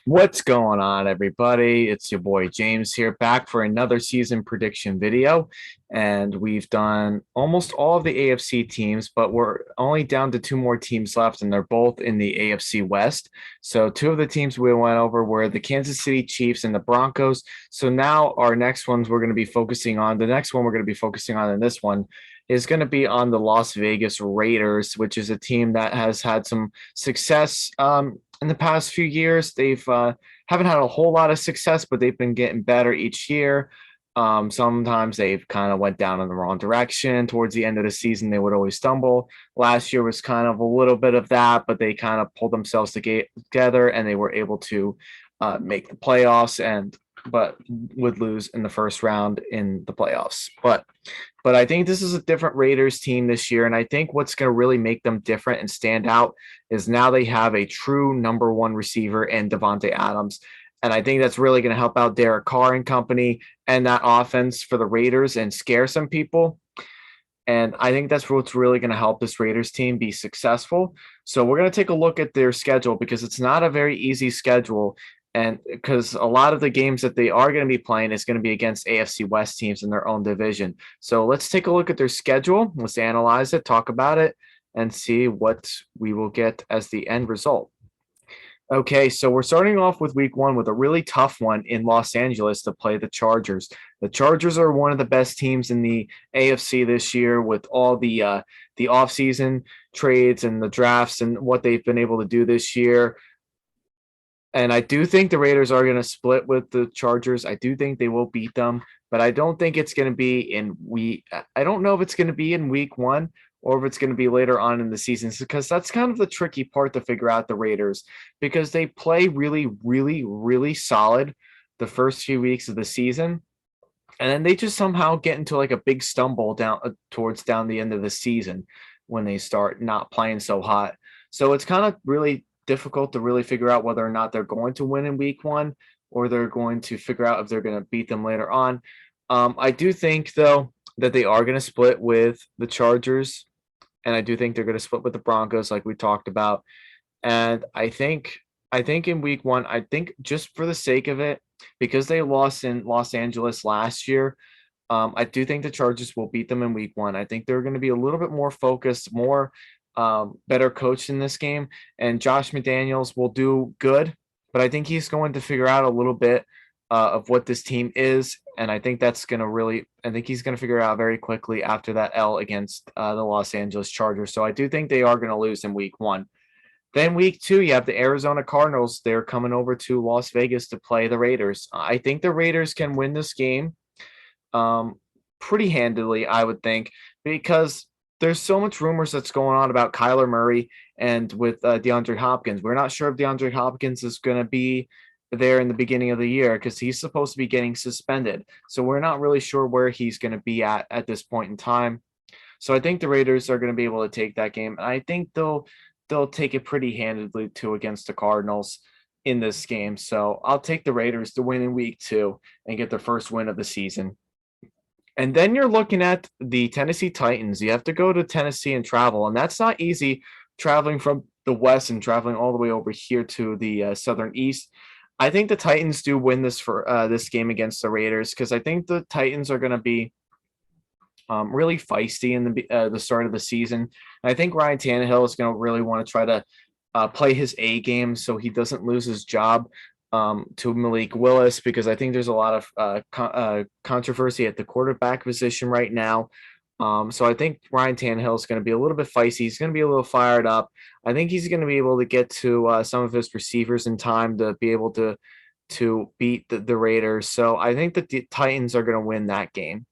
What's going on, everybody? It's your boy James here, back for another season prediction video. And we've done almost all of the AFC teams, but we're only down to two more teams left, and they're both in the AFC West. So, two of the teams we went over were the Kansas City Chiefs and the Broncos. So, now our next ones we're going to be focusing on, the next one we're going to be focusing on in this one is going to be on the Las Vegas Raiders, which is a team that has had some success in the past few years. They've haven't had a whole lot of success, but they've been getting better each year. Sometimes they've kind of went down in the wrong direction. Towards the end of the season, they would always stumble. Last year was kind of a little bit of that, but they kind of pulled themselves together and they were able to make the playoffs but would lose in the first round in the playoffs. But I think this is a different Raiders team this year, and I think what's going to really make them different and stand out is now they have a true number one receiver in Davante Adams. And I think that's really going to help out Derek Carr and company and that offense for the Raiders and scare some people. And I think that's what's really going to help this Raiders team be successful. So we're going to take a look at their schedule because it's not a very easy schedule. And because a lot of the games that they are going to be playing is going to be against AFC West teams in their own division. So let's take a look at their schedule. Let's analyze it, talk about it, and see what we will get as the end result. Okay, so we're starting off with week one with a really tough one in Los Angeles to play the Chargers. The Chargers are one of the best teams in the AFC this year with all the offseason trades and the drafts and what they've been able to do this year. And I do think the Raiders are going to split with the Chargers. I do think they will beat them, but I don't think it's going to be I don't know if it's going to be in week one or if it's going to be later on in the season, because that's kind of the tricky part to figure out the Raiders, because they play really, really, really solid the first few weeks of the season. And then they just somehow get into like a big stumble down the end of the season when they start not playing so hot. So it's kind of really difficult to really figure out whether or not they're going to win in week one or they're going to figure out if they're going to beat them later on. I do think, though, that they are going to split with the Chargers, and I do think they're going to split with the Broncos, like we talked about. And I think in week one, I think just for the sake of it, because they lost in Los Angeles last year, I do think the Chargers will beat them in week one. I think they're going to be a little bit more focused, more better coached in this game, and Josh McDaniels will do good, but I think he's going to figure out a little bit of what this team is, and I think he's going to figure it out very quickly after that L against the Los Angeles Chargers. So I do think they are going to lose in week one. Then week two, you have the Arizona Cardinals. They're coming over to Las Vegas to play the Raiders. I think the Raiders can win this game um, pretty handily, I would think, because there's so much rumors that's going on about Kyler Murray and with DeAndre Hopkins. We're not sure if DeAndre Hopkins is going to be there in the beginning of the year because he's supposed to be getting suspended. So we're not really sure where he's going to be at this point in time. So I think the Raiders are going to be able to take that game, and I think they'll take it pretty handedly too against the Cardinals in this game. So I'll take the Raiders to win in week two and get their first win of the season. And then you're looking at the Tennessee Titans. You have to go to Tennessee and travel, and that's not easy traveling from the West and traveling all the way over here to the Southern East. I think the Titans do win this game against the Raiders because I think the Titans are going to be really feisty in the start of the season. And I think Ryan Tannehill is going to really want to try to play his A game so he doesn't lose his job to Malik Willis, because I think there's a lot of controversy at the quarterback position right now. So I think Ryan Tannehill is going to be a little bit feisty. He's going to be a little fired up. I think he's going to be able to get to some of his receivers in time to be able to beat the Raiders. So I think that the Titans are going to win that game.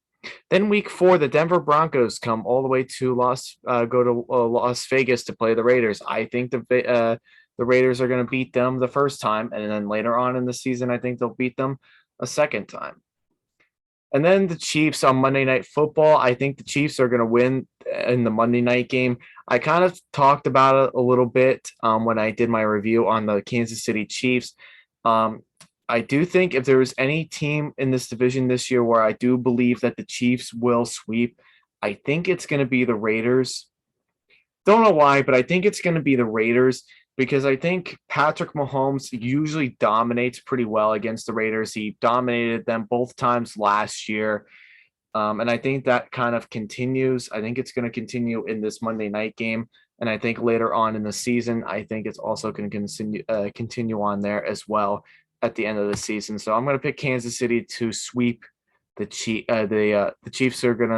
Then week four, the Denver Broncos come all the way to Las Vegas to play the Raiders. I think the Raiders are going to beat them the first time, and then later on in the season, I think they'll beat them a second time. And then the Chiefs on Monday Night Football. I think the Chiefs are going to win in the Monday night game. I kind of talked about it a little bit when I did my review on the Kansas City Chiefs. I do think if there was any team in this division this year where I do believe that the Chiefs will sweep, I think it's going to be the Raiders. Don't know why, but I think it's going to be the Raiders because I think Patrick Mahomes usually dominates pretty well against the Raiders. He dominated them both times last year. And I think that kind of continues. I think it's going to continue in this Monday night game. And I think later on in the season, I think it's also going to continue on there as well at the end of the season. So I'm going to pick Kansas City to sweep the Chief. The Chiefs are going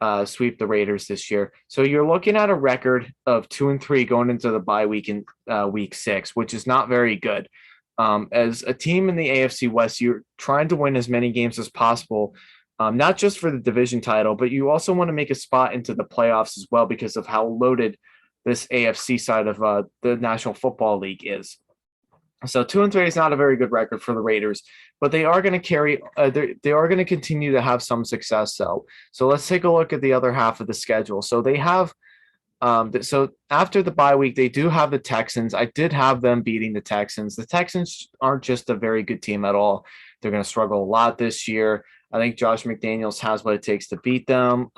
to sweep the Raiders this year. So you're looking at a record of 2-3 going into the bye week in week 6, which is not very good. As a team in the AFC West, you're trying to win as many games as possible, not just for the division title, but you also want to make a spot into the playoffs as well because of how loaded this AFC side of the National Football League is. So 2-3 is not a very good record for the Raiders, but they are going to carry. They are going to continue to have some success. So let's take a look at the other half of the schedule. So they have. So after the bye week, they do have the Texans. I did have them beating the Texans. The Texans aren't just a very good team at all. They're going to struggle a lot this year. I think Josh McDaniels has what it takes to beat them.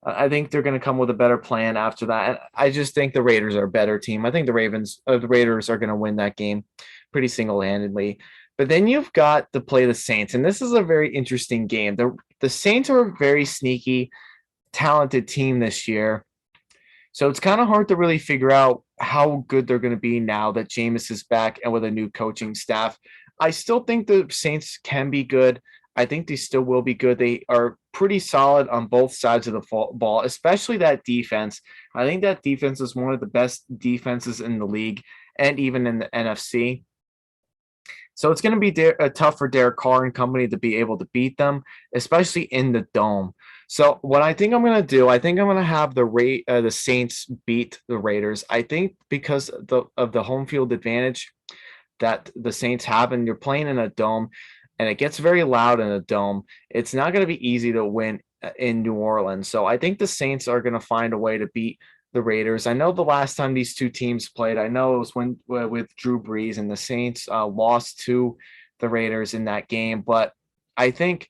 I think they're going to come with a better plan after that. And I just think the Raiders are a better team. I think the Raiders are going to win that game pretty single-handedly. But then you've got to play the Saints, and this is a very interesting game. The Saints are a very sneaky, talented team this year. So it's kind of hard to really figure out how good they're going to be now that Jameis is back and with a new coaching staff. I still think the Saints can be good. I think they still will be good. They are pretty solid on both sides of the ball, especially that defense. I think that defense is one of the best defenses in the league and even in the NFC. So it's going to be tough for Derek Carr and company to be able to beat them, especially in the dome. So what I think I'm going to do, I think I'm going to have the Saints beat the Raiders. I think because of the home field advantage that the Saints have, and you're playing in a dome, and it gets very loud in a dome, it's not going to be easy to win in New Orleans. So I think the Saints are going to find a way to beat the Raiders. I know the last time these two teams played, I know it was with Drew Brees, and the Saints lost to the Raiders in that game. But I think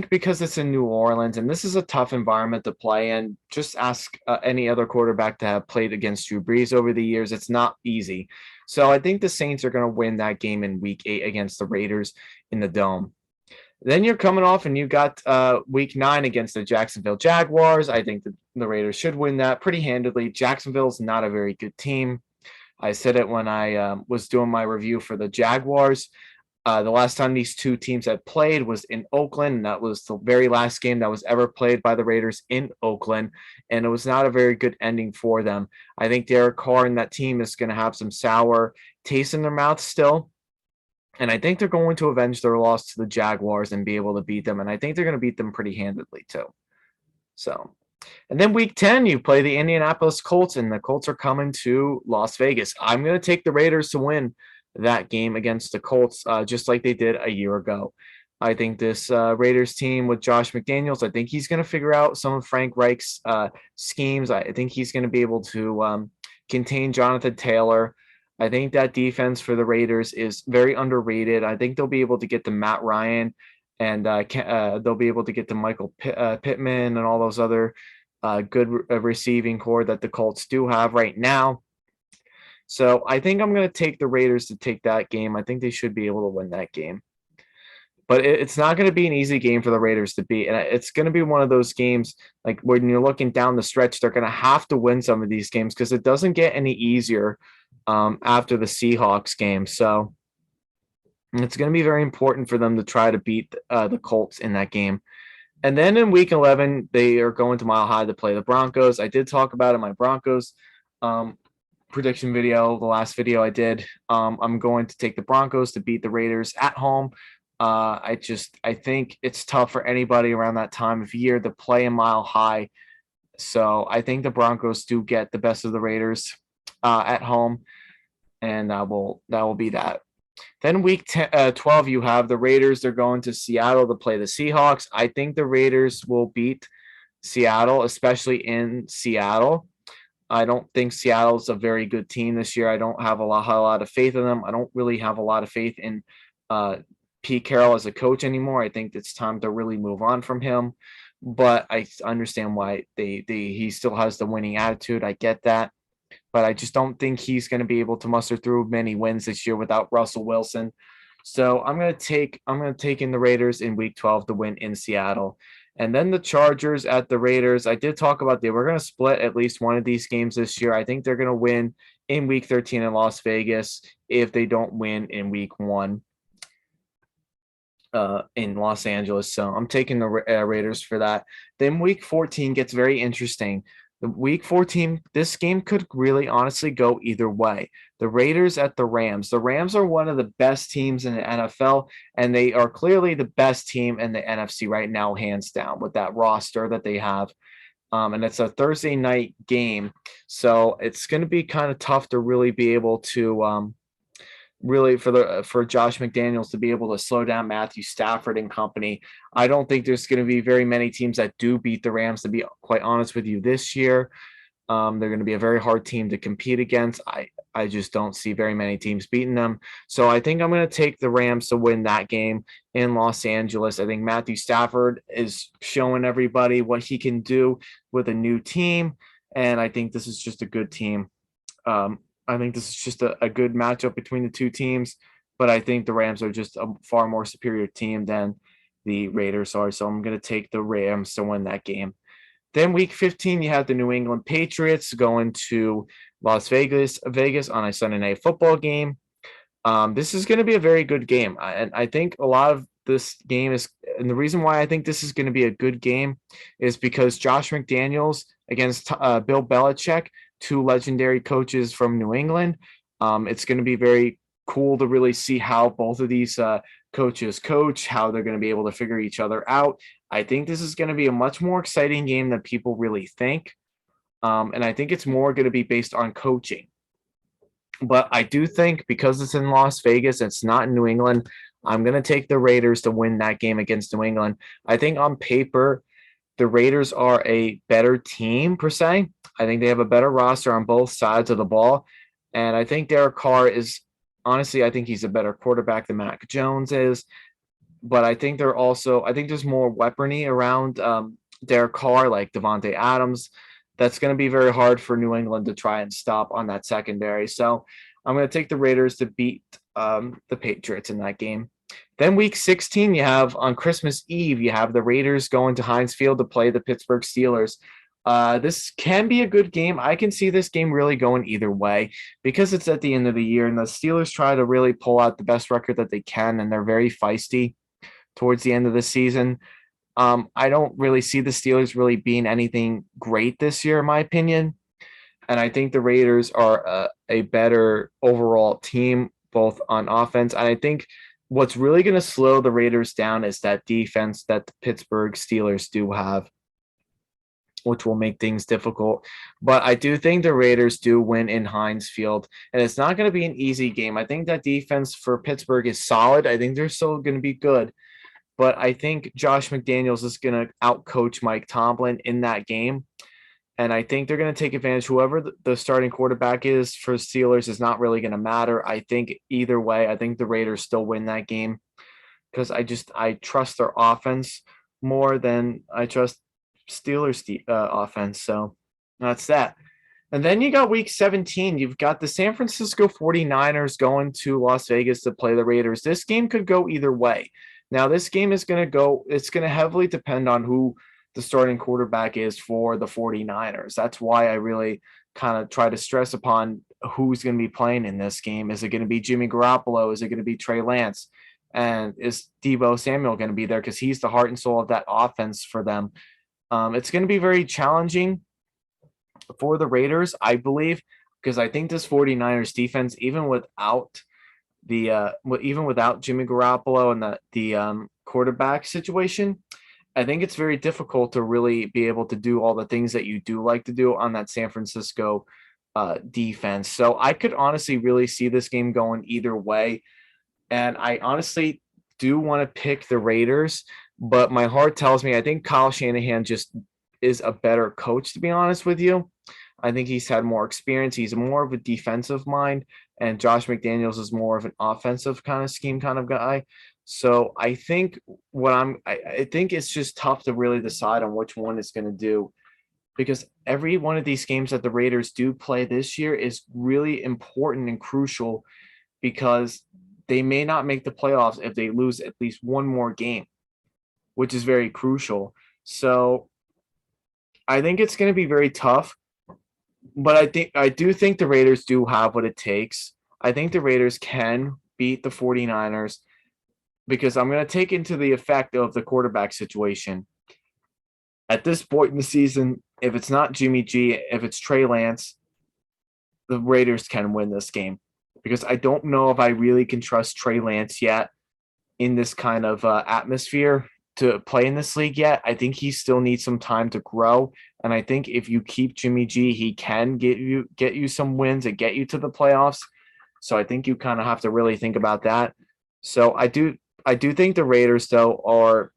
because it's in New Orleans and this is a tough environment to play in, just ask any other quarterback to have played against Drew Brees over the years. It's not easy. So I think the Saints are going to win that game in week 8 against the Raiders in the Dome. Then you're coming off and you got week 9 against the Jacksonville Jaguars. I think the Raiders should win that pretty handedly. Jacksonville's not a very good team. I said it when I was doing my review for the Jaguars. The last time these two teams had played was in Oakland, and that was the very last game that was ever played by the Raiders in Oakland, and it was not a very good ending for them. I think Derek Carr and that team is going to have some sour taste in their mouth still, and I think they're going to avenge their loss to the Jaguars and be able to beat them, and I think they're going to beat them pretty handedly too. So, and then week 10, you play the Indianapolis Colts, and the Colts are coming to Las Vegas. I'm going to take the Raiders to win that game against the Colts, just like they did a year ago. I think this Raiders team with Josh McDaniels, I think he's going to figure out some of Frank Reich's schemes. I think he's going to be able to contain Jonathan Taylor. I think that defense for the Raiders is very underrated. I think they'll be able to get to Matt Ryan, and they'll be able to get to Michael Pittman and all those other good receiving core that the Colts do have right now. So I think I'm going to take the Raiders to take that game. I think they should be able to win that game. But it's not going to be an easy game for the Raiders to beat. And it's going to be one of those games, like when you're looking down the stretch, they're going to have to win some of these games because it doesn't get any easier after the Seahawks game. So it's going to be very important for them to try to beat the Colts in that game. And then in week 11, they are going to Mile High to play the Broncos. I did talk about it in my Broncos prediction video, the last video I did. I'm going to take the Broncos to beat the Raiders at home. I think it's tough for anybody around that time of year to play a Mile High. So I think the Broncos do get the best of the Raiders at home, and that will be that. Then week 12, you have the Raiders. They're going to Seattle to play the Seahawks. I think the Raiders will beat Seattle, especially in Seattle. I don't think Seattle's a very good team this year. I don't have a lot of faith in them. I don't really have a lot of faith in Pete Carroll as a coach anymore. I think it's time to really move on from him. But I understand why he still has the winning attitude. I get that. but I just don't think he's going to be able to muster through many wins this year without Russell Wilson. So I'm gonna take in the Raiders in Week 12 to win in Seattle. And then the Chargers at the Raiders. I did talk about they were going to split at least one of these games this year. I think they're going to win in Week 13 in Las Vegas if they don't win in Week 1 in Los Angeles. So I'm taking the Raiders for that. Then Week 14 gets very interesting. The Week 14, this game could really honestly go either way. The Raiders at the Rams. The Rams are one of the best teams in the NFL, and they are clearly the best team in the NFC right now, hands down, with that roster that they have. And it's a Thursday night game, so it's going to be kind of tough to really be able to really for Josh McDaniels to be able to slow down Matthew Stafford and company. I don't think there's going to be very many teams that do beat the Rams, to be quite honest with you, this year. They're going to be a very hard team to compete against. I just don't see very many teams beating them. So I think I'm going to take the Rams to win that game in Los Angeles. I think Matthew Stafford is showing everybody what he can do with a new team. And I think this is just a good team. I think this is just a good matchup between the two teams, but I think the Rams are just a far more superior team than the Raiders are. So I'm going to take the Rams to win that game. Then Week 15, you have the New England Patriots going to Las Vegas on a Sunday night football game. This is going to be a very good game, and I think a lot of this game is, and the reason why I think this is going to be a good game is because Josh McDaniels against Bill Belichick, two legendary coaches from New England. It's going to be very cool to really see how both of these coaches coach, how they're going to be able to figure each other out. I think this is going to be a much more exciting game than people really think. And I think it's more going to be based on coaching. But I do think because it's in Las Vegas, it's not in New England, I'm going to take the Raiders to win that game against New England. I think on paper, the Raiders are a better team per se. I think they have a better roster on both sides of the ball. And I think Derek Carr is, honestly, I think he's a better quarterback than Mac Jones is. But I think I think there's more weaponry around Derek Carr, like Devontae Adams. That's going to be very hard for New England to try and stop on that secondary. So I'm going to take the Raiders to beat the Patriots in that game. Then Week 16, you have on Christmas Eve, you have the Raiders going to Heinz Field to play the Pittsburgh Steelers. This can be a good game. I can see this game really going either way because it's at the end of the year and the Steelers try to really pull out the best record that they can, and they're very feisty towards the end of the season. I don't really see the Steelers really being anything great this year, in my opinion. And I think the Raiders are a better overall team, both on offense. And I think what's really going to slow the Raiders down is that defense that the Pittsburgh Steelers do have, which will make things difficult. But I do think the Raiders do win in Heinz Field, and it's not going to be an easy game. I think that defense for Pittsburgh is solid. I think they're still going to be good. But I think Josh McDaniels is going to outcoach Mike Tomlin in that game. And I think they're going to take advantage. Whoever the starting quarterback is for Steelers is not really going to matter. I think either way, I think the Raiders still win that game because I trust their offense more than I trust Steelers offense. So that's that. And then you got Week 17. You've got the San Francisco 49ers going to Las Vegas to play the Raiders. This game could go either way. Now, this game is going to go, it's going to heavily depend on who the starting quarterback is for the 49ers. That's why I really kind of try to stress upon who's going to be playing in this game. Is it going to be Jimmy Garoppolo? Is it going to be Trey Lance? And is Deebo Samuel going to be there? Because he's the heart and soul of that offense for them. It's going to be very challenging for the Raiders, I believe, because I think this 49ers defense, even without Jimmy Garoppolo and the quarterback situation, I think it's very difficult to really be able to do all the things that you do like to do on that San Francisco defense. So I could honestly really see this game going either way. And I honestly do want to pick the Raiders, but my heart tells me I think Kyle Shanahan just is a better coach, to be honest with you. I think he's had more experience. He's more of a defensive mind, and Josh McDaniels is more of an offensive kind of scheme kind of guy. So I think I think it's just tough to really decide on which one is going to do. because every one of these games that the Raiders do play this year is really important and crucial because they may not make the playoffs if they lose at least one more game, which is very crucial. So I think it's going to be very tough, but I do think the Raiders do have what it takes. I think the Raiders can beat the 49ers because I'm going to take into the effect of the quarterback situation. At this point in the season, if it's not Jimmy G, if it's Trey Lance, the Raiders can win this game because I don't know if I really can trust Trey Lance yet in this kind of atmosphere to play in this league yet. I think he still needs some time to grow, and I think if you keep Jimmy G, he can get you some wins and get you to the playoffs. So I think you kind of have to really think about that. So I do think the Raiders though are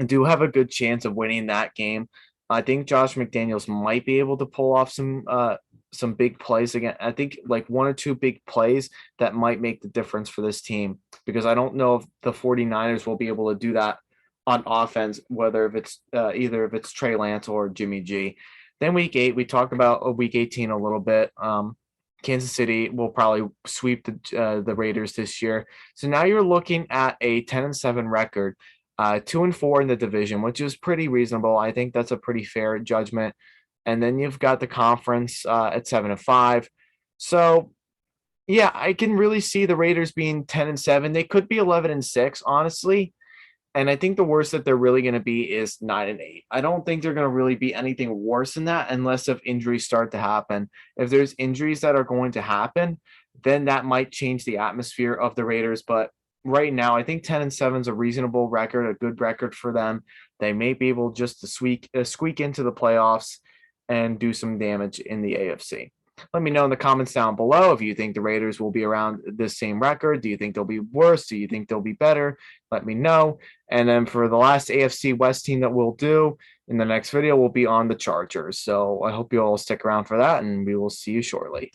do have a good chance of winning that game. I think Josh McDaniels might be able to pull off some big plays again. I think like one or two big plays that might make the difference for this team because I don't know if the 49ers will be able to do that on offense, whether if it's either if it's Trey Lance or Jimmy G. Then week 8, we talked about week 18 a little bit. Kansas City will probably sweep the Raiders this year. So now you're looking at a 10-7 record, 2-4 in the division, which is pretty reasonable. I think that's a pretty fair judgment. And then you've got the conference at 7-5. So yeah, I can really see the Raiders being 10-7. They could be 11-6, honestly. And I think the worst that they're really going to be is 9-8. I don't think they're going to really be anything worse than that unless if injuries start to happen. If there's injuries that are going to happen, then that might change the atmosphere of the Raiders. But right now, I think 10-7 is a reasonable record, a good record for them. They may be able just to squeak into the playoffs and do some damage in the AFC. Let me know in the comments down below if you think the Raiders will be around this same record. Do you think they'll be worse? Do you think they'll be better? Let me know. And then for the last AFC West team that we'll do in the next video, will be on the Chargers. So I hope you all stick around for that, and we will see you shortly.